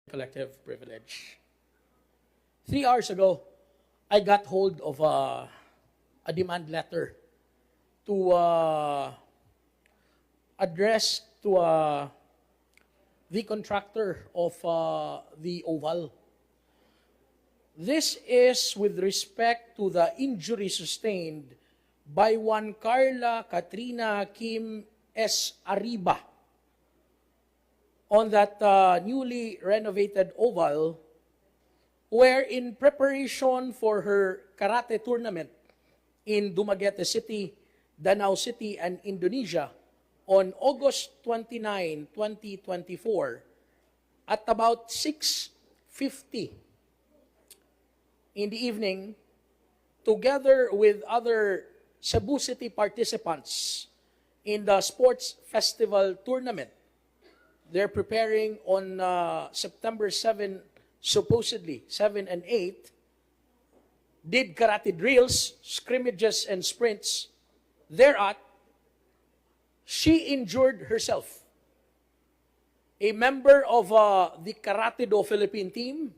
collective privilege. 3 hours ago, I got hold of a demand letter to address to the contractor of the Oval. This is with respect to the injury sustained by one Carla Katrina Kim S. Arriba on that newly renovated Oval, where in preparation for her karate tournament in Dumaguete City, Danau City, and Indonesia on August 29, 2024, at about 6:50 in the evening, together with other Cebu City participants in the sports festival tournament. They're preparing on September 7, supposedly 7 and 8, did karate drills, scrimmages, and sprints. Thereat, she injured herself. A member of the Karate Do Philippine team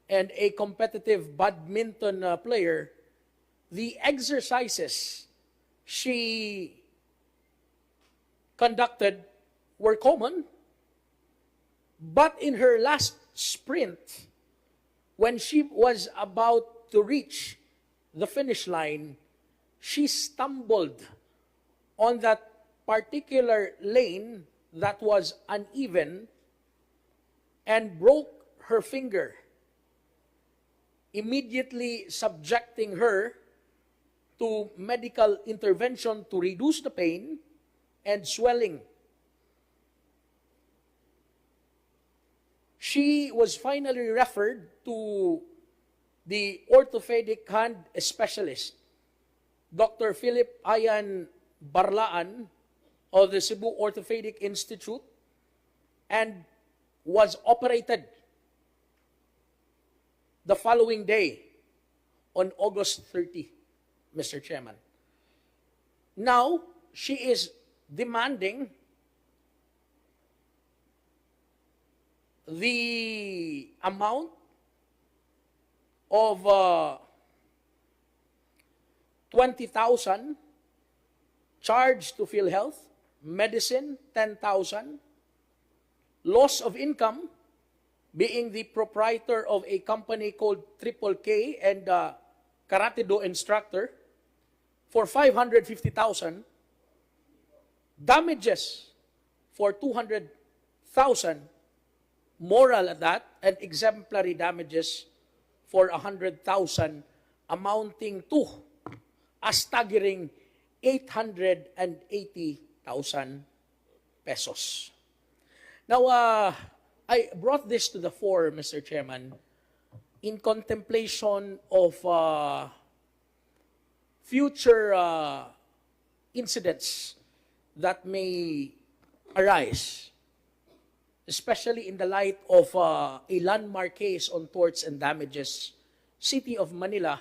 and a competitive badminton player, the exercises she conducted were common, but in her last sprint, when she was about to reach the finish line, she stumbled on that particular lane that was uneven and broke her finger, immediately subjecting her to medical intervention to reduce the pain and swelling. She was finally referred to the orthopedic hand specialist, Dr. Philip Ayan Barlaan of the Cebu Orthopedic Institute, and was operated the following day on August 30, Mr. Chairman. Now, she is demanding the amount of 20,000 charged to PhilHealth, medicine 10,000, loss of income, being the proprietor of a company called Triple K and Karate Do instructor, for 550,000, damages for 200,000, moral at that, and exemplary damages for 100,000, amounting to a staggering 880,000 pesos. Now, I brought this to the fore, Mr. Chairman, in contemplation of future incidents that may arise, especially in the light of a landmark case on torts and damages, City of Manila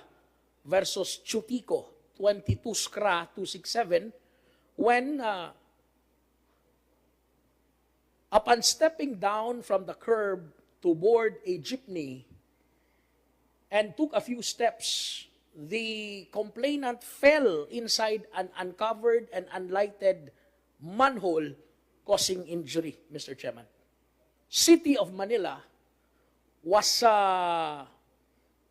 versus Chutico, 22 SCRA 267, when upon stepping down from the curb to board a jeepney and took a few steps, the complainant fell inside an uncovered and unlighted manhole, causing injury, Mr. Chairman. City of Manila was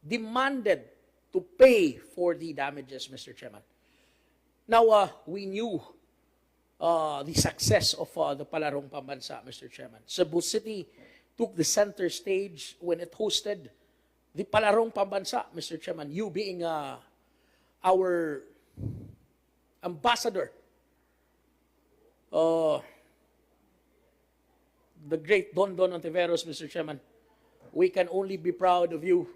demanded to pay for the damages, Mr. Chairman. Now, we knew the success of the Palarong Pambansa, Mr. Chairman. Cebu City took the center stage when it hosted the Palarong Pambansa, Mr. Chairman. You being our ambassador, the great Don Ontiveros, Mr. Chairman. We can only be proud of you,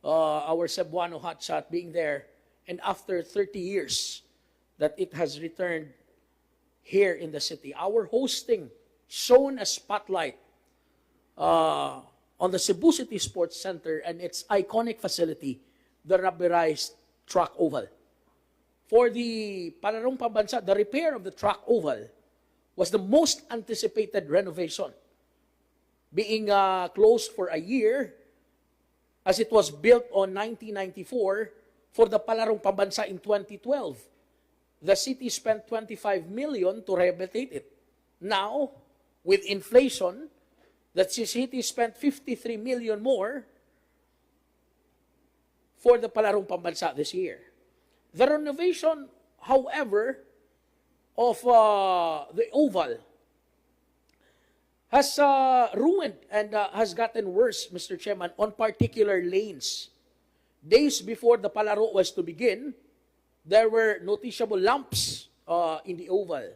our Cebuano hotshot, being there. And after 30 years that it has returned here in the city, our hosting shone a spotlight on the Cebu City Sports Center and its iconic facility, the rubberized track oval. For the Palarong Pambansa, the repair of the track oval was the most anticipated renovation being closed for a year, as it was built on 1994 for the Palarong Pambansa in 2012. The city spent 25 million to rehabilitate it. Now, with inflation, the city spent 53 million more for the Palarong Pambansa this year. The renovation, however, of the Oval has ruined and has gotten worse, Mr. Chairman, on particular lanes. Days before the Palaro was to begin, there were noticeable lumps in the Oval.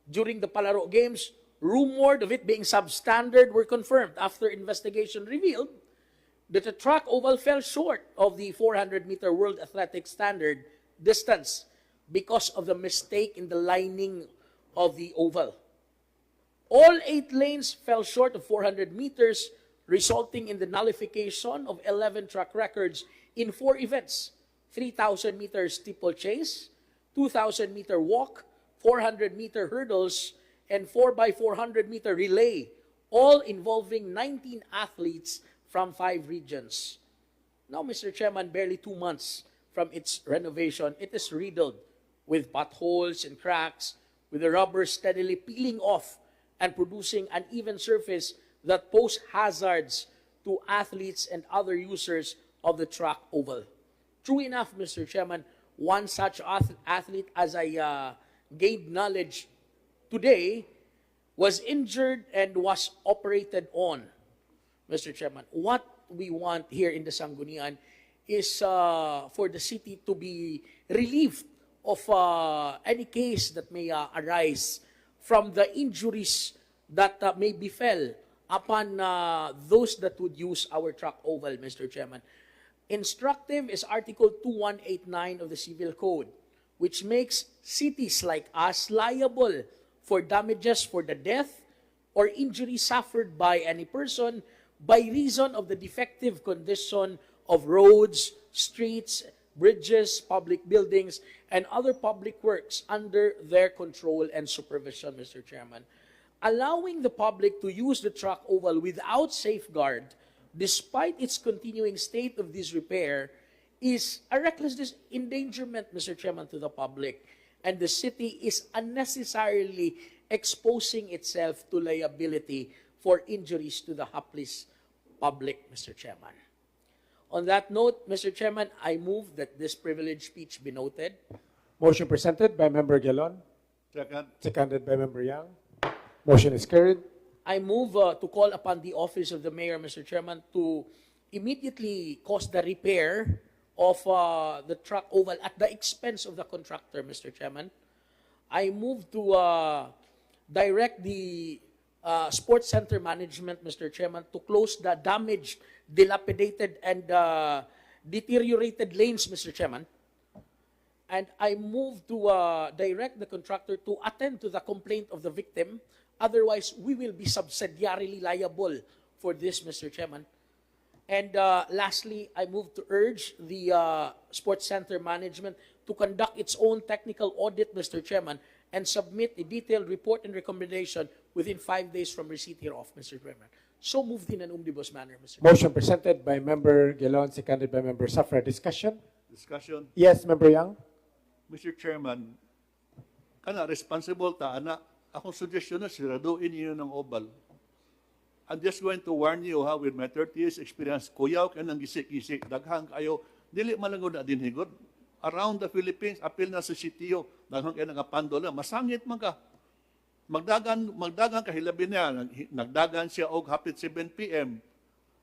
During the Palaro games, rumored of it being substandard were confirmed after investigation revealed that the track oval fell short of the 400-meter World Athletic Standard distance because of the mistake in the lining of the oval. All 8 lanes fell short of 400 meters, resulting in the nullification of 11 track records in 4 events: 3,000-meter steeplechase, 2,000-meter walk, 400-meter hurdles, and 4x400-meter relay, all involving 19 athletes from 5 regions. Now, Mr. Chairman, barely 2 months from its renovation, it is riddled with potholes and cracks, with the rubber steadily peeling off and producing an uneven surface that pose hazards to athletes and other users of the track oval. True enough, Mr. Chairman, one such athlete, as I gained knowledge today, was injured and was operated on. Mr. Chairman, what we want here in the Sangguniang is for the city to be relieved of any case that may arise from the injuries that may befell upon those that would use our track oval, Mr. Chairman. Instructive is Article 2189 of the Civil Code, which makes cities like us liable for damages for the death or injury suffered by any person by reason of the defective condition of roads, streets, bridges, public buildings, and other public works under their control and supervision, Mr. Chairman. Allowing the public to use the track oval without safeguard, despite its continuing state of disrepair, is a reckless endangerment, Mr. Chairman, to the public. And the city is unnecessarily exposing itself to liability for injuries to the hapless public, Mr. Chairman. On that note, Mr. Chairman, I move that this privileged speech be noted. Motion presented by Member Gelon, Second. seconded by Member Yang. Motion is carried. I move to call upon the office of the mayor, Mr. Chairman, to immediately cause the repair of the track oval at the expense of the contractor, Mr. Chairman. I move to direct the sports center management, Mr. Chairman, to close the damaged, dilapidated, and deteriorated lanes, Mr. Chairman. And I move to direct the contractor to attend to the complaint of the victim. Otherwise, we will be subsidiarily liable for this, Mr. Chairman. And lastly, I move to urge the sports center management to conduct its own technical audit, Mr. Chairman, and submit a detailed report and recommendation within 5 days from receipt hereof, Mr. Chairman. So moved in an omnibus manner, Mr. Chairman. Motion presented by Member Gelon, seconded by Member Safra. Discussion? Discussion. Yes, Member Yang. Mr. Chairman, kana responsible ta, ana, akong suggestion na siraduin niyo ng oval. I'm just going to warn you with my 30 years experience, kuyaw ka ng gisik-gisik, daghang kayo, dili malangod na din higod. Around the Philippines, apil na sa sitio, daghang kayo nakapandola, masangit man ka. Magdagan ka hilabi niya, nagdagan siya og hapit 7 p.m.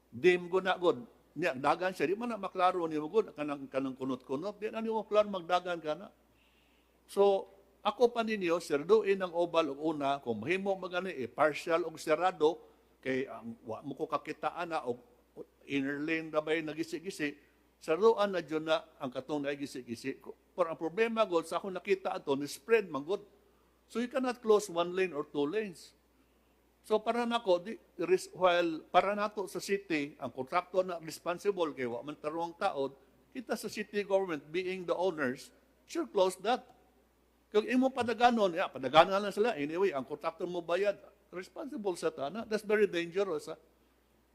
Dim go na god. Niya dagan siya, di man na maklaro ni mo god kanang kunot-kunot, di na ni mo klaro magdagan ka na. So, ako pa ninyo, sirduin ang oval og una, kung mahimo magani partial og serado, kay wa mo ko kakitaan na og inner lane na bay nagisi-gisi, sirduan na dyan na ang katong nagisi-gisi. Pero ang problema god sa akong nakita ato, ni spread man god. So you cannot close 1 lane or 2 lanes. So para nako, while para nato sa city, ang kontraktor na responsible kay wa man tarong taod, kita sa city government being the owners, should close that. Kung imo padaganon, padaganon lang sila. Anyway, ang kontraktor mo bayad, responsible sa tana. That's very dangerous. Ha?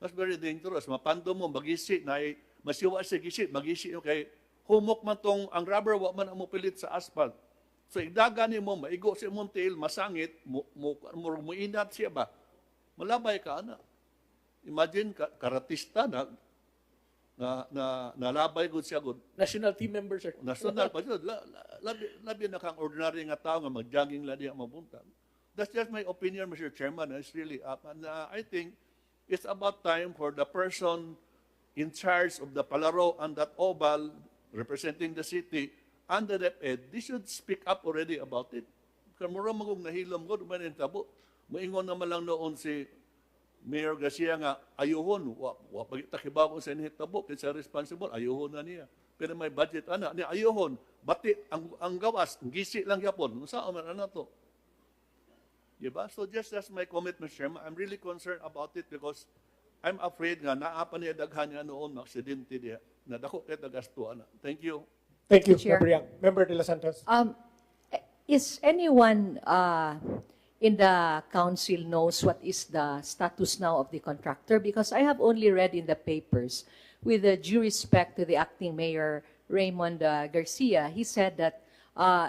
That's very dangerous. Mapando mo, magisi, na masiwa siya gisi, magisi yung kay humok man tong, ang rubber, wa man ang mupilit sa asphalt. So, igdagani mo, maigo sa imong tail, masangit, muinat siya ba? Malabay ka, ana. Imagine, karatista na nalabay gud siya gud. National team member, sir. National pa yun. Labi na kang ordinary nga tao nga mag-jogging lang diya mabuntag. That's just my opinion, Mr. Chairman. It's really up. And I think it's about time for the person in charge of the palaro and that oval representing the city and the DepEd, they should speak up already about it. Kaya mura magong nahilom ko, dumanin tabo. Maingon naman lang noon si Mayor Garcia nga, ayuhon, pagitakibaw ko sa inhitabo, kaya responsible, ayuhon na niya. Pero may budget, niya ayuhon, bati, ang gawas, ang gisi lang yapon, saan man na to? Diba? So just as my comment, Mr. Chairman, I'm really concerned about it because I'm afraid nga, naapa niya daghan niya noon, aksidente niya, na dako kaya tagastuan. Thank you. Thank you, Chair. Member Yang. Member De Los Santos. Is anyone in the council knows what is the status now of the contractor? Because I have only read in the papers, with due respect to the acting mayor, Raymond Garcia, he said that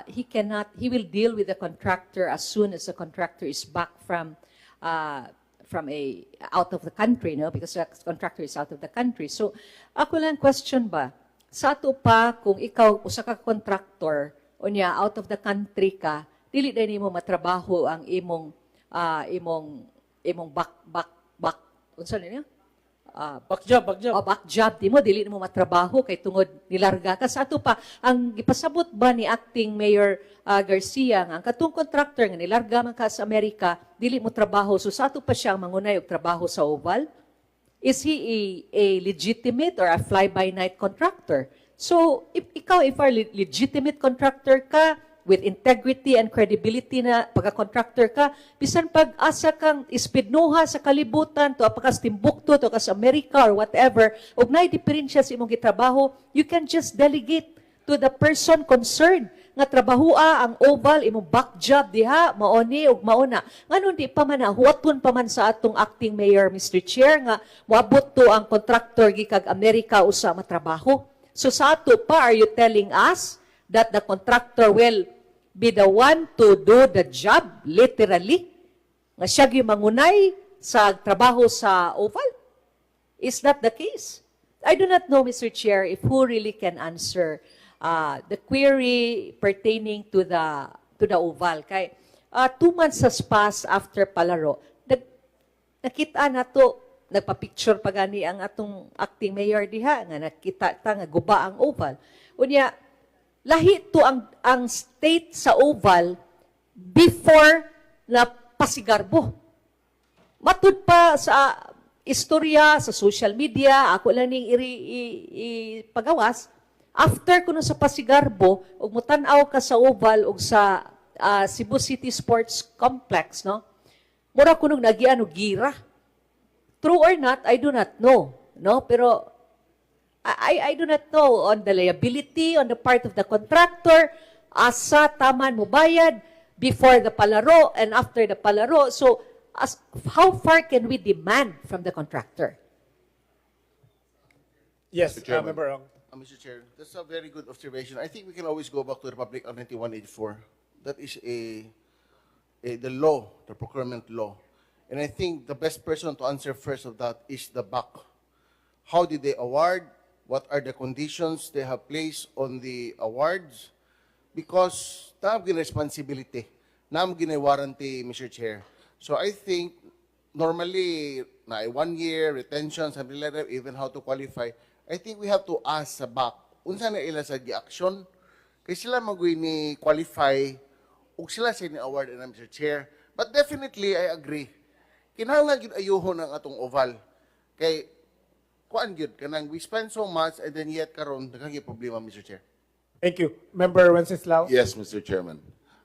he will deal with the contractor as soon as the contractor is back from out of the country, no? Because the contractor is out of the country. So, ako lang question ba, sa ato pa, kung ikaw, usa ka contractor, o niya, out of the country ka, dili na nimo matrabaho ang imong unsa niya? Back job, back job. O back job di mo dili nimo matrabaho kay tungod nilarga ka sa ato pa ang gipasabot ba ni acting mayor Garcia nga ang katong contractor nga nilarga man ka sa Amerika dili mo trabaho so sa ato pa siya ang mangunay og trabaho sa Oval? Is he a legitimate or a fly-by-night contractor? So, if are legitimate contractor ka, with integrity and credibility na pagka-contractor ka, bisan pag-asa kang ispidnuha sa kalibutan, to apakas Timbuktu, to apakas Amerika, or whatever, ug naay diferensya sa imong gitrabaho, you can just delegate to the person concerned nga trabahua ang Oval, imong back job diha, maoni ug mauna. Nganon di pa man huwaton pa man sa atong acting mayor, Mr. Chair, nga moabot to ang contractor gikag Amerika usa matrabaho. So sa ato pa, are you telling us that the contractor will be the one to do the job, literally? Nga siya mangunay sa trabaho sa Oval? Is that the case? I do not know, Mr. Chair, if who really can answer the query pertaining to the Oval. Kay 2 months has passed after palaro. Nakita na to, nagpa-picture pa gani ang atong acting mayor diha nga nakita ta nga guba ang Oval. Unya lahi to ang state sa Oval before na pasigarbo. Matud pa sa istorya sa social media, ako lang ning ipagawas. After kuno sa pasigarbo, ug mutan-aw ka sa Oval ug sa Cebu City Sports Complex, no? Mura kuno nagian og gira. True or not, I do not know, no? Pero I do not know on the liability on the part of the contractor, asa taman mo bayad before the palaro and after the palaro. So, how far can we demand from the contractor? Yes, Mr. Chairman. Member Ong. Mr. Chair, that's a very good observation. I think we can always go back to Republic Act 9184. That is the law, the procurement law. And I think the best person to answer first of that is the BAC. How did they award? What are the conditions they have placed on the awards? Because tam gina responsibility, nam gina warranty, Mr. Chair. So I think normally na 1 year retention, something like that, even how to qualify. I think we have to ask sa BAC, unsa na ila sa gi-action, kay sila magoy ni qualify, ug sila sa ni-award na, Mr. Chair. But definitely, I agree. Kinahanglan gyud ayuhon ang atong Oval. Kay, kuan gyud, kanang we spend so much, and then yet karon daghang problema, Mr. Chair. Thank you. Member Wenceslao. Yes, Mr. Chairman.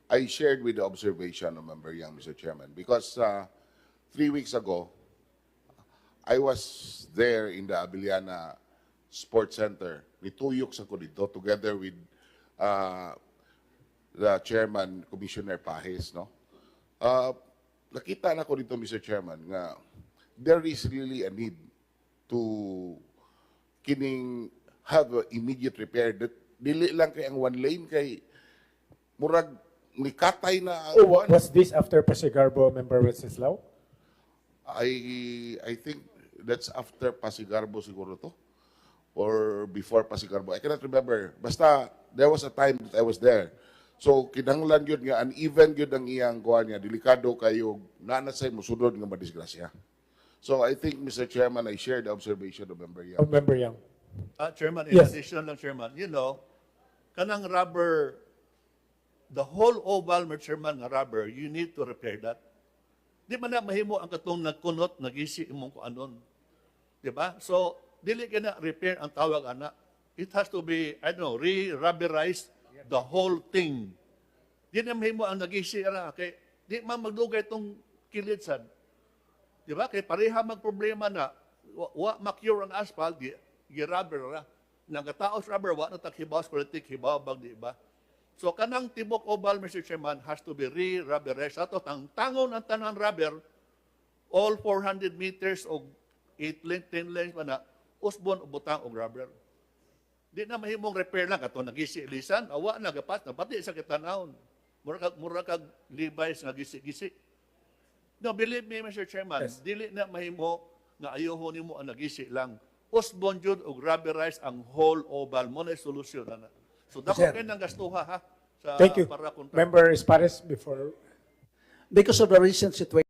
I shared with the observation of Member Yang, Mr. Chairman, because 3 weeks ago, I was there in the Abiliana Sports Center. Nituyok sa ko dito together with the chairman, Commissioner Pajes, no? nakita na ko dito, Mr. Chairman, nga there is really a need to kining have a immediate repair. Dili lang kay ang one lane kay murag nikatay na ang one. Was this after Pasigarbo, Member Wenceslao? I think that's after Pasigarbo siguro to or before Pasigarbo. I cannot remember. Basta there was a time that I was there. So kinahanglan yun nga uneven yun ang iyang kuha niya. Delikado kayo nanasay musunod nga madisgrasya. So I think, Mr. Chairman, I share the observation of Member Yang. Of Member Yang. Chairman, in Yes. addition lang, Chairman, you know, kanang rubber, the whole oval, Mr. Chairman, nga rubber, you need to repair that. Di man na mahimo ang katong nagkunot, nagisi imong kuanon. Di ba? So, dili ka na repair ang tawag ana. It has to be, I don't know, re-rubberize the whole thing. Di na mahimo ang nagisi ara. Kay, di man magdugay itong kilid sad. Di ba? Kay pareha magproblema na, wa ma-cure ang asphalt, gi-rubber ra. Nagataos rubber, wa na takhibaw, politik, hibaw, bag, di ba? So, kanang tibok oval, Mr. Chairman, has to be re-rubberized. Ato, tangon ang tanan rubber, all 400 meters o 8 length, 10 length pa na, usbon o butang o rubber. Di na mahimong repair lang. Kato, nagisi ilisan, awa, nagapat, napati sa kitanahon. Mura kag Levi's nga gisi-gisi. No, believe me, Mr. Chairman, Yes. dili na mahimo nga ayaho nimo ang nagisi lang. Usbon jud og rubberize ang whole oval mo na solusyon na. So dako Sir. kay nang gastuha ha sa Thank you. para kontra. Member Espares, before Because of the recent situation